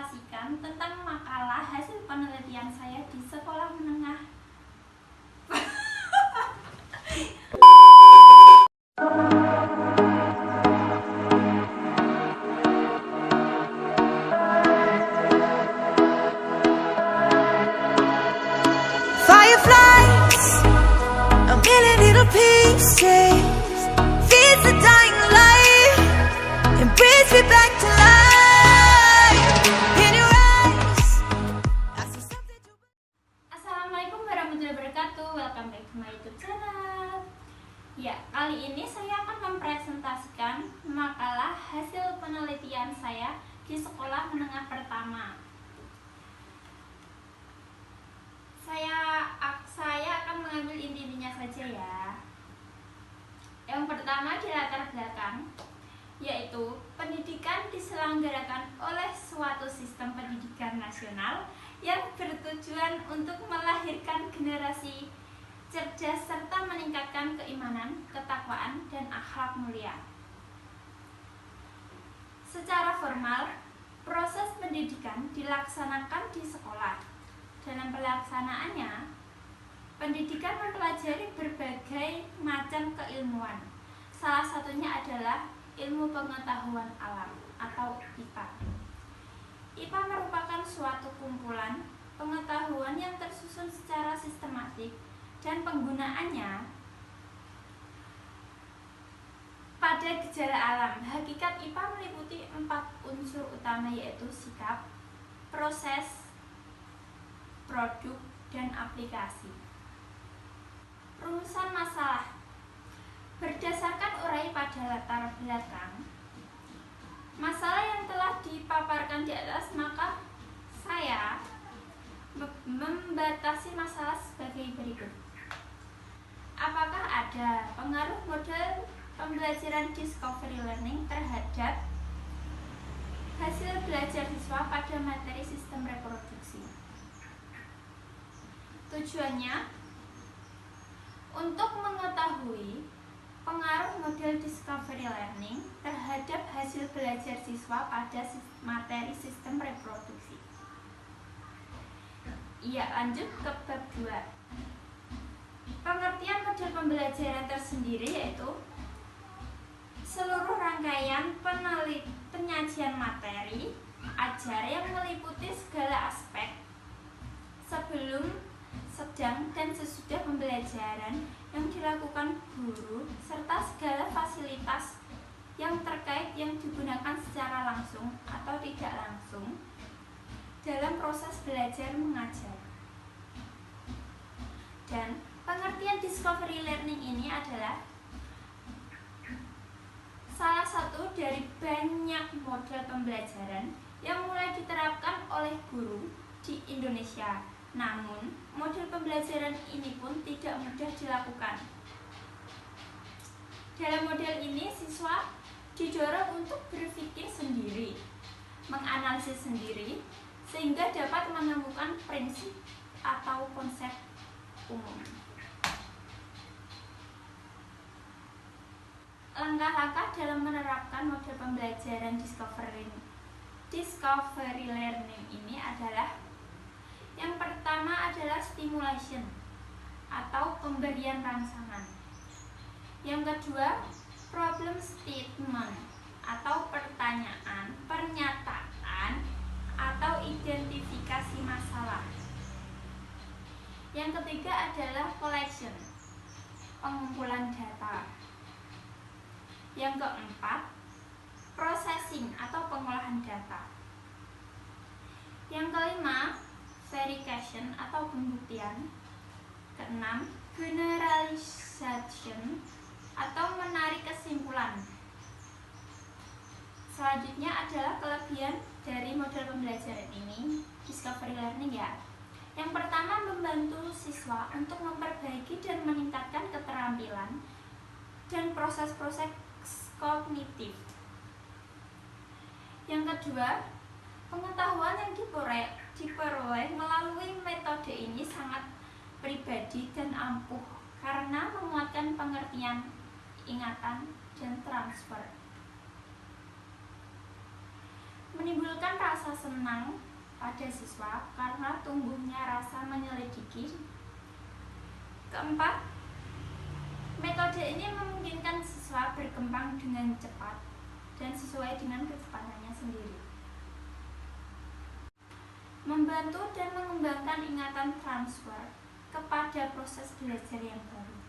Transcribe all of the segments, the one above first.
mempresentasikan tentang makalah hasil penelitian saya di sekolah menengah. Fireflies, a million little pieces, feeds the dying light and brings me back to life. In your eyes, I see something to... Assalamualaikum warahmatullahi wabarakatuh. Welcome back to my YouTube channel. Ya, kali ini saya akan mempresentasikan makalah hasil penelitian saya di sekolah menengah pertama. Saya akan mengambil intinya saja ya. Yang pertama di latar belakang, yaitu pendidikan diselenggarakan oleh suatu sistem pendidikan nasional yang bertujuan untuk melahirkan generasi cerdas serta meningkatkan keimanan, ketakwaan, dan akhlak mulia. Secara formal, proses pendidikan dilaksanakan di sekolah. Dalam pelaksanaannya, pendidikan mempelajari berbagai macam keilmuan. Salah satunya adalah ilmu pengetahuan alam atau IPA. IPA merupakan suatu kumpulan pengetahuan yang tersusun secara sistematik dan penggunaannya pada gejala alam. Hakikat IPA meliputi 4 unsur utama, yaitu sikap, proses, produk, dan aplikasi. Rumusan masalah berdasarkan uraian pada latar belakang masalah yang telah dipaparkan di atas, maka saya membatasi masalah sebagai berikut. Apakah ada pengaruh model pembelajaran discovery learning terhadap hasil belajar siswa pada materi sistem reproduksi? Tujuannya untuk mengetahui pengaruh model discovery learning terhadap hasil belajar siswa pada materi sistem reproduksi. Iya, lanjut ke bab 2. Pengertian model pembelajaran tersendiri yaitu seluruh rangkaian penyajian materi ajar yang meliputi segala aspek sebelum, sedang, dan sesudah pembelajaran yang dilakukan guru serta segala fasilitas yang terkait yang digunakan secara langsung atau tidak langsung dalam proses belajar mengajar. Dan pengertian discovery learning ini adalah salah satu dari banyak model pembelajaran yang mulai diterapkan oleh guru di Indonesia. Namun, model pembelajaran ini pun tidak mudah dilakukan. Dalam model ini, siswa didorong untuk berpikir sendiri, menganalisis sendiri, sehingga dapat menemukan prinsip atau konsep umum. Langkah-langkah dalam menerapkan model pembelajaran discovery learning ini adalah: yang pertama adalah stimulation atau pemberian rangsangan. Yang kedua, problem statement atau pertanyaan, pernyataan, atau identifikasi masalah. Yang ketiga adalah collection, pengumpulan data. Yang keempat, processing atau pengolahan data. Yang kelima, verification atau pembuktian. Keenam, generalization atau menarik kesimpulan. Selanjutnya adalah kelebihan dari model pembelajaran ini, discovery learning ya. Yang pertama, membantu siswa untuk memperbaiki dan meningkatkan keterampilan dan proses-proses kognitif. Yang kedua, pengetahuan yang diperoleh melalui metode ini sangat pribadi dan ampuh karena menguatkan pengertian, ingatan, dan transfer. Menimbulkan rasa rasa senang pada siswa karena tumbuhnya rasa menyelidiki. Keempat, metode ini memungkinkan siswa berkembang dengan cepat dan sesuai dengan kecepatannya sendiri. Membantu dan mengembangkan ingatan transfer kepada proses belajar yang baru.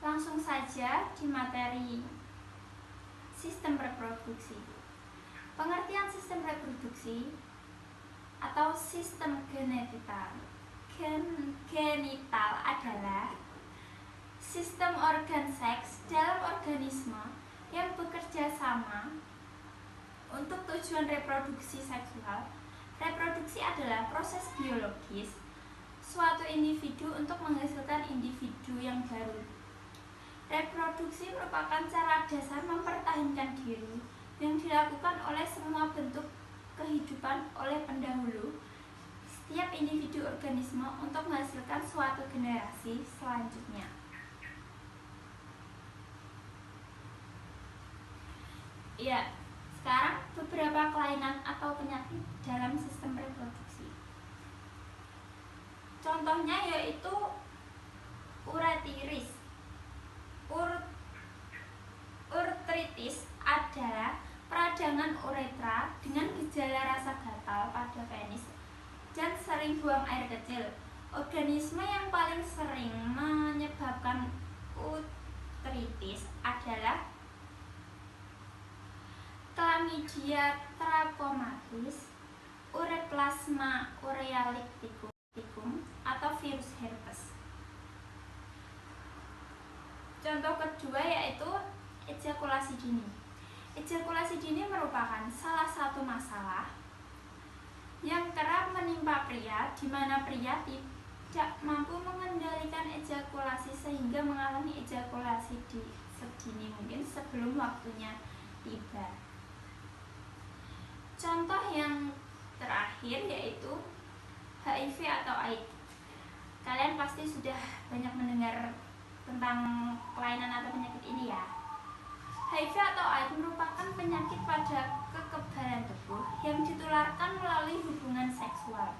Langsung saja di materi sistem reproduksi. Pengertian sistem reproduksi atau sistem genital adalah sistem organ seks dalam organisme yang bekerja sama untuk tujuan reproduksi seksual. Reproduksi adalah proses biologis suatu individu untuk menghasilkan individu yang baru. Reproduksi merupakan cara dasar mempertahankan diri yang dilakukan oleh semua bentuk kehidupan oleh pendahulu setiap individu organisme untuk menghasilkan suatu generasi selanjutnya. Ya, sekarang beberapa kelainan atau penyakit dalam sistem reproduksi. Contohnya yaitu uretiris. Urtritis adalah peradangan uretra dengan gejala rasa gatal pada penis dan sering buang air kecil. Organisme yang paling sering menyebabkan urtritis adalah Chlamydia trachomatis, Ureplasma urealicticum, atau virus herpes. Contoh kedua yaitu ejakulasi dini. Ejakulasi dini merupakan salah satu masalah yang kerap menimpa pria, di mana pria tidak mampu mengendalikan ejakulasi sehingga mengalami ejakulasi sedini mungkin sebelum waktunya tiba. Contoh yang terakhir yaitu HIV atau AIDS. Kalian pasti sudah banyak mendengar tentang kelainan atau penyakit ini ya. HIV atau AIDS merupakan penyakit pada kekebalan tubuh yang ditularkan melalui hubungan seksual.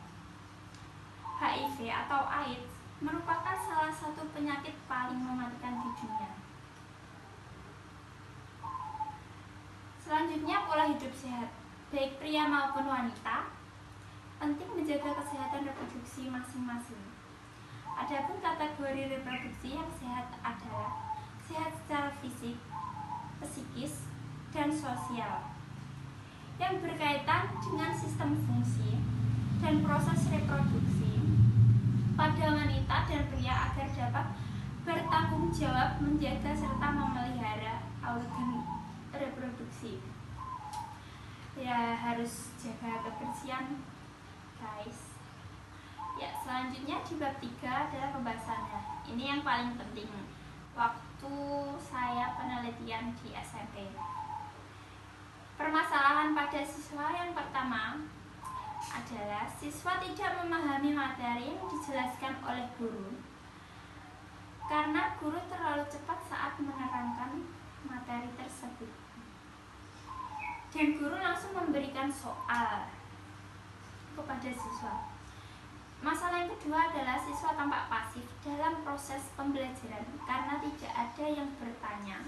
HIV atau AIDS merupakan salah satu penyakit paling mematikan di dunia. Selanjutnya, pola hidup sehat. Baik pria maupun wanita penting menjaga kesehatan reproduksi masing-masing. Adapun kategori reproduksi yang sehat adalah sehat secara fisik, psikis, dan sosial yang berkaitan dengan sistem fungsi dan proses reproduksi pada wanita dan pria agar dapat bertanggung jawab menjaga serta memelihara organ reproduksi. Ya, harus jaga kebersihan, guys. Ya, selanjutnya di bab 3 adalah pembahasannya. Ini yang paling penting waktu saya penelitian di SMP. Permasalahan pada siswa yang pertama adalah siswa tidak memahami materi yang dijelaskan oleh guru karena guru terlalu cepat saat menerangkan materi tersebut. Dan guru langsung memberikan soal kepada siswa. Masalah yang kedua adalah siswa tampak pasif dalam proses pembelajaran karena tidak ada yang bertanya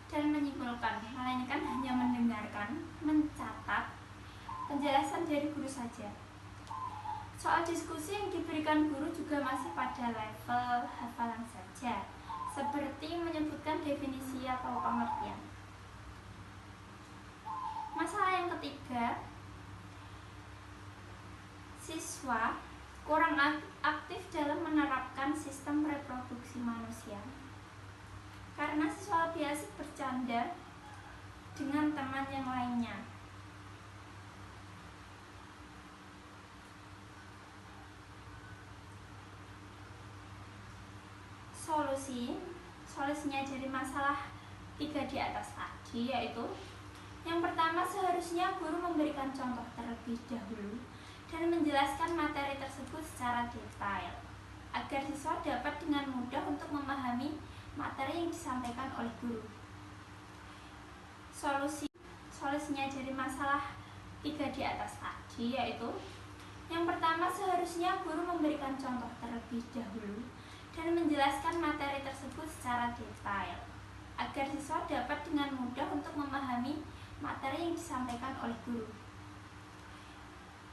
dan menyimpulkan, melainkan hanya mendengarkan, mencatat penjelasan dari guru saja. Soal diskusi yang diberikan guru juga masih pada level hafalan saja, seperti menyebutkan definisi atau pengertian. Masalah yang ketiga, siswa kurang aktif dalam menerapkan sistem reproduksi manusia karena siswa lebih asik bercanda dengan teman yang lainnya. Solusinya dari masalah 3 di atas tadi yaitu yang pertama, seharusnya guru memberikan contoh terlebih dahulu dan menjelaskan materi tersebut secara detail agar siswa dapat dengan mudah untuk memahami materi yang disampaikan oleh guru. Solusinya dari masalah 3 di atas tadi, yaitu yang pertama, seharusnya guru memberikan contoh terlebih dahulu dan menjelaskan materi tersebut secara detail agar siswa dapat dengan mudah untuk memahami materi yang disampaikan oleh guru.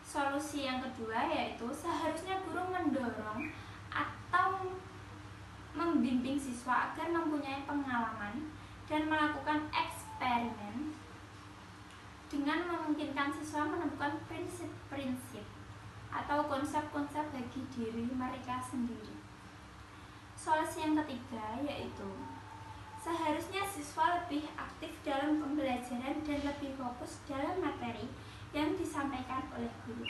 Solusi yang kedua yaitu seharusnya guru mendorong atau membimbing siswa agar mempunyai pengalaman dan melakukan eksperimen dengan memungkinkan siswa menemukan prinsip-prinsip atau konsep-konsep bagi diri mereka sendiri. Solusi yang ketiga yaitu seharusnya siswa lebih aktif dalam pembelajaran dan lebih fokus dalam materi yang disampaikan oleh guru.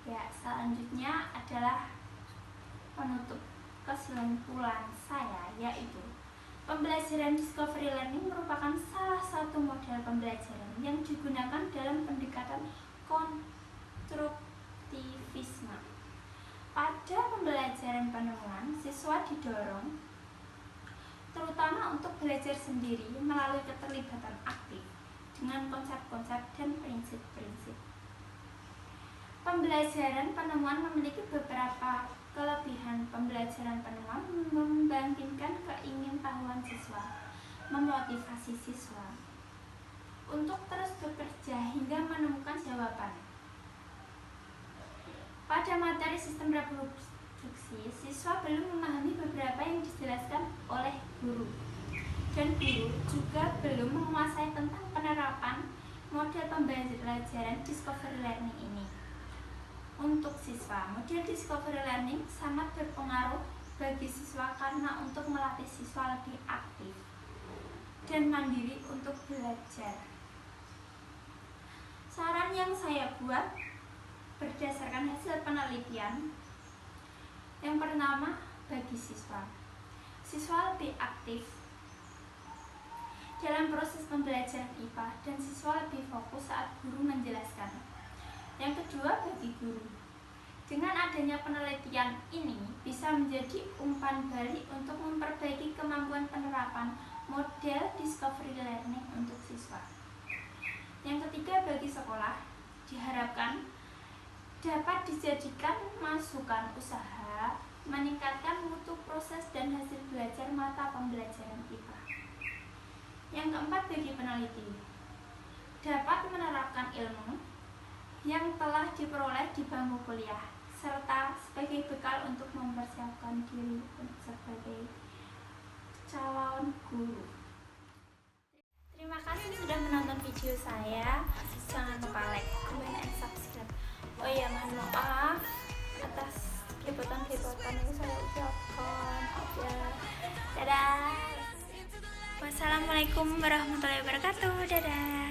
Ya, selanjutnya adalah penutup kesimpulan saya, yaitu pembelajaran discovery learning merupakan salah satu model pembelajaran yang digunakan dalam pendekatan konstruktivisme. Pada pembelajaran penemuan, siswa didorong terutama untuk belajar sendiri melalui keterlibatan aktif dengan konsep-konsep dan prinsip-prinsip. Pembelajaran penemuan memiliki beberapa kelebihan. Pembelajaran penemuan membangkitkan keingintahuan siswa, memotivasi siswa untuk terus bekerja hingga menemukan jawaban. Pada materi sistem reproduksi, siswa belum memahami beberapa yang dijelaskan oleh guru, dan guru juga belum menguasai tentang penerapan model pembelajaran discovery learning ini. Untuk siswa, model discovery learning sangat berpengaruh bagi siswa karena untuk melatih siswa lebih aktif dan mandiri untuk belajar. Saran yang saya buat berdasarkan hasil penelitian, yang pertama, bagi siswa lebih aktif dalam proses pembelajaran IPA dan siswa lebih fokus saat guru menjelaskan. Yang kedua, bagi guru, dengan adanya penelitian ini bisa menjadi umpan balik untuk memperbaiki kemampuan penerapan model discovery learning untuk siswa. Yang ketiga, bagi sekolah, diharapkan dapat dijadikan masukan usaha meningkatkan mutu proses dan hasil belajar mata pembelajaran IPA. Yang keempat, bagi peneliti, dapat menerapkan ilmu yang telah diperoleh di bangku kuliah serta sebagai bekal untuk mempersiapkan diri sebagai calon guru. Terima kasih sudah menonton video saya. Jangan lupa like, comment, and subscribe. Oh ya, mohon maaf atas keributan yang saya ucapkan. Maaf ya. Dadah. Wassalamualaikum warahmatullahi wabarakatuh. Dadah.